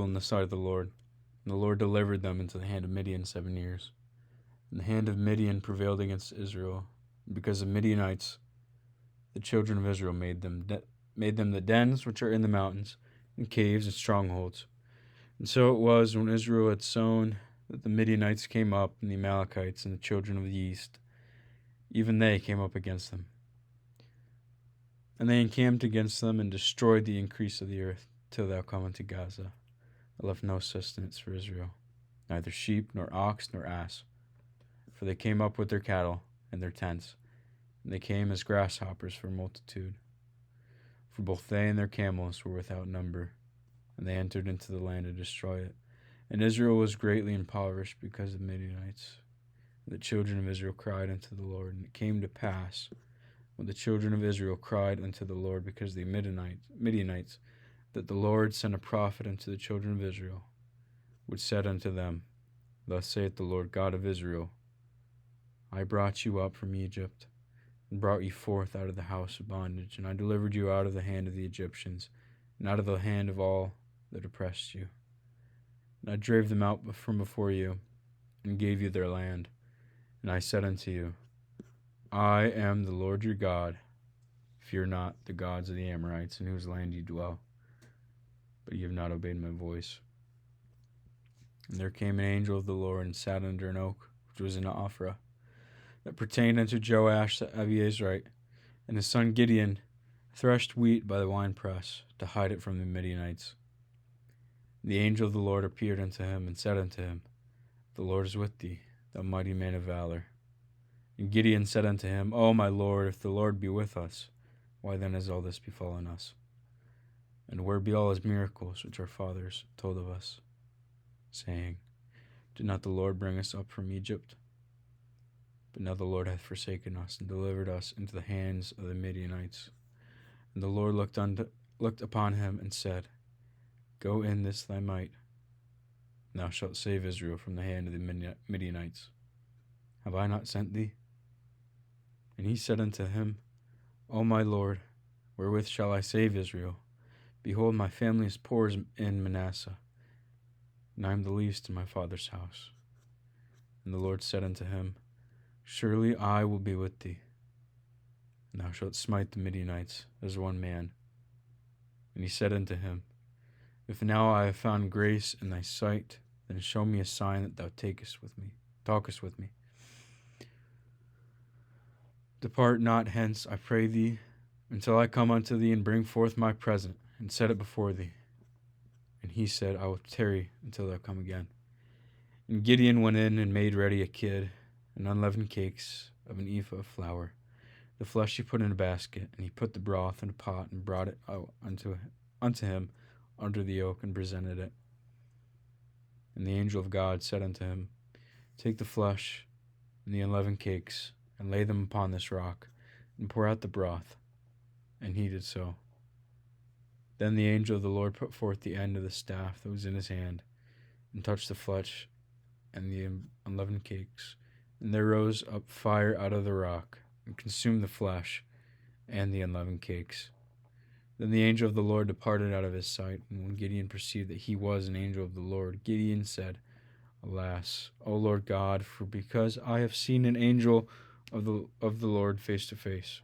in the sight of the Lord. And the Lord delivered them into the hand of Midian 7 years. And the hand of Midian prevailed against Israel. And because of Midianites, the children of Israel made them the dens which are in the mountains, and caves and strongholds. And so it was, when Israel had sown, that the Midianites came up, and the Amalekites and the children of the east, even they came up against them. And they encamped against them, and destroyed the increase of the earth, till thou come unto Gaza. I left no sustenance for Israel, neither sheep, nor ox, nor ass. For they came up with their cattle and their tents, and they came as grasshoppers for multitude. For both they and their camels were without number, and they entered into the land to destroy it. And Israel was greatly impoverished because of the Midianites. And the children of Israel cried unto the Lord. And it came to pass, when the children of Israel cried unto the Lord because of the Midianites, that the Lord sent a prophet unto the children of Israel, which said unto them, Thus saith the Lord God of Israel, I brought you up from Egypt, and brought you forth out of the house of bondage, and I delivered you out of the hand of the Egyptians, and out of the hand of all that oppressed you. And I drave them out from before you, and gave you their land. And I said unto you, I am the Lord your God. Fear not the gods of the Amorites, in whose land you dwell. But ye have not obeyed my voice. And there came an angel of the Lord, and sat under an oak, which was in Ophrah, that pertained unto Joash the Abiezrite. And his son Gideon threshed wheat by the winepress, to hide it from the Midianites. And the angel of the Lord appeared unto him, and said unto him, The Lord is with thee, thou mighty man of valor. And Gideon said unto him, O my Lord, if the Lord be with us, why then has all this befallen us? And where be all his miracles which our fathers told of us, saying, Did not the Lord bring us up from Egypt? But now the Lord hath forsaken us, and delivered us into the hands of the Midianites. And the Lord looked upon him, and said, Go in this thy might, and thou shalt save Israel from the hand of the Midianites. Have I not sent thee? And he said unto him, O my Lord, wherewith shall I save Israel? Behold, my family is poor in Manasseh, and I am the least in my father's house. And the Lord said unto him, Surely I will be with thee, and thou shalt smite the Midianites as one man. And he said unto him, If now I have found grace in thy sight, then show me a sign that thou talkest with me. Depart not hence, I pray thee, until I come unto thee and bring forth my present, and set it before thee. And he said, I will tarry until thou come again. And Gideon went in and made ready a kid, and unleavened cakes of an ephah of flour. The flesh he put in a basket, and he put the broth in a pot, and brought it out unto him under the oak, and presented it. And the angel of God said unto him, Take the flesh and the unleavened cakes, and lay them upon this rock, and pour out the broth. And he did so. Then the angel of the Lord put forth the end of the staff that was in his hand, and touched the flesh and the unleavened cakes. And there rose up fire out of the rock, and consumed the flesh and the unleavened cakes. Then the angel of the Lord departed out of his sight. And when Gideon perceived that he was an angel of the Lord, Gideon said, Alas, O Lord God, for because I have seen an angel of the Lord face to face.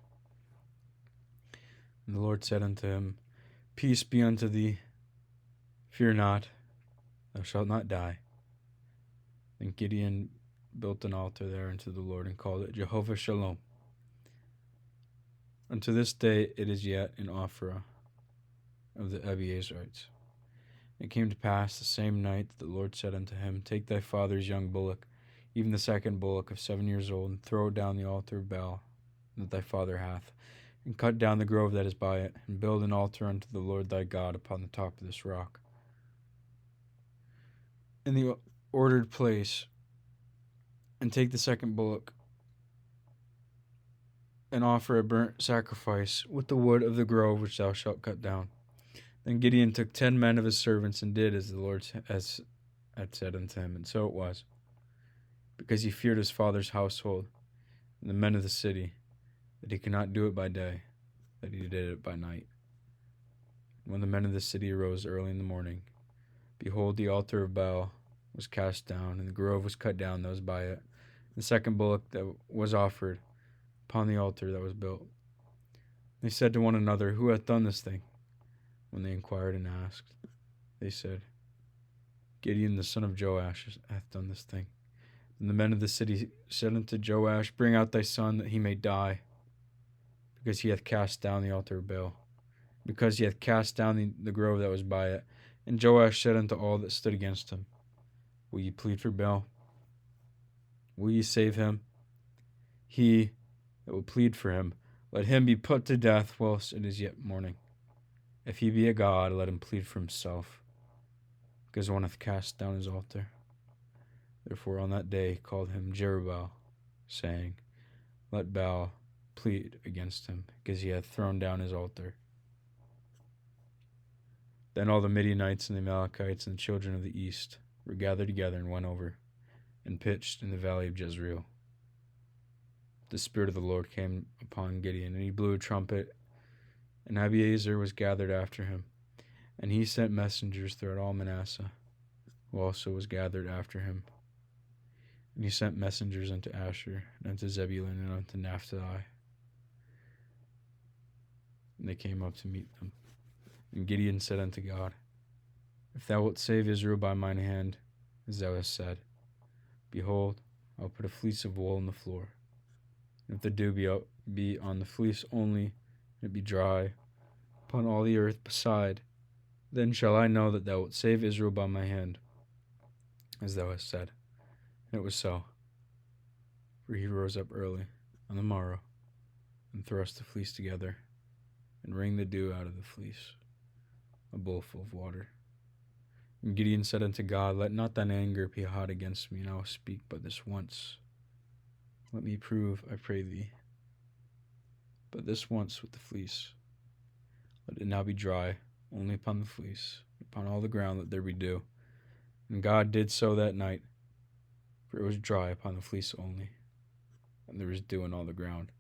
And the Lord said unto him, Peace be unto thee. Fear not, thou shalt not die. Then Gideon built an altar there unto the Lord, and called it Jehovah Shalom. Unto this day it is yet in Ophrah of the Abiezrites. It came to pass the same night that the Lord said unto him, Take thy father's young bullock, even the second bullock of 7 years old, and throw it down the altar of Baal that thy father hath, and cut down the grove that is by it, and build an altar unto the Lord thy God upon the top of this rock. In the ordered place, and take the second bullock, and offer a burnt sacrifice with the wood of the grove which thou shalt cut down. Then Gideon took 10 men of his servants, and did as the Lord had said unto him, and so it was, because he feared his father's household and the men of the city, that he could not do it by day, that he did it by night. When the men of the city arose early in the morning, Behold, the altar of Baal was cast down, and the grove was cut down that was by it. The second bullock that was offered upon the altar that was built. They said to one another, Who hath done this thing? When they inquired and asked, they said, Gideon the son of Joash hath done this thing. And the men of the city said unto Joash, Bring out thy son, that he may die, because he hath cast down the altar of Baal, because he hath cast down the grove that was by it. And Joash said unto all that stood against him, Will ye plead for Baal? Will ye save him? He that will plead for him, let him be put to death whilst it is yet morning. If he be a god, let him plead for himself, because one hath cast down his altar. Therefore on that day called him Jerubbaal, saying, Let Baal plead against him, because he hath thrown down his altar. Then all the Midianites and the Amalekites and the children of the east were gathered together and went over, and pitched in the valley of Jezreel. The Spirit of the Lord came upon Gideon, and he blew a trumpet, and Abiezer was gathered after him. And he sent messengers throughout all Manasseh, who also was gathered after him. And he sent messengers unto Asher, and unto Zebulun, and unto Naphtali. And they came up to meet them. And Gideon said unto God, If thou wilt save Israel by mine hand, as thou hast said, behold, I will put a fleece of wool on the floor. And if the dew be on the fleece only, and it be dry upon all the earth beside, then shall I know that thou wilt save Israel by my hand, as thou hast said. And it was so. For he rose up early on the morrow, and thrust the fleece together, and wring the dew out of the fleece, a bowl full of water. And Gideon said unto God, Let not thine anger be hot against me, and I will speak but this once. Let me prove, I pray thee, but this once with the fleece. Let it now be dry, only upon the fleece, upon all the ground let there be dew. And God did so that night, for it was dry upon the fleece only, and there was dew on all the ground.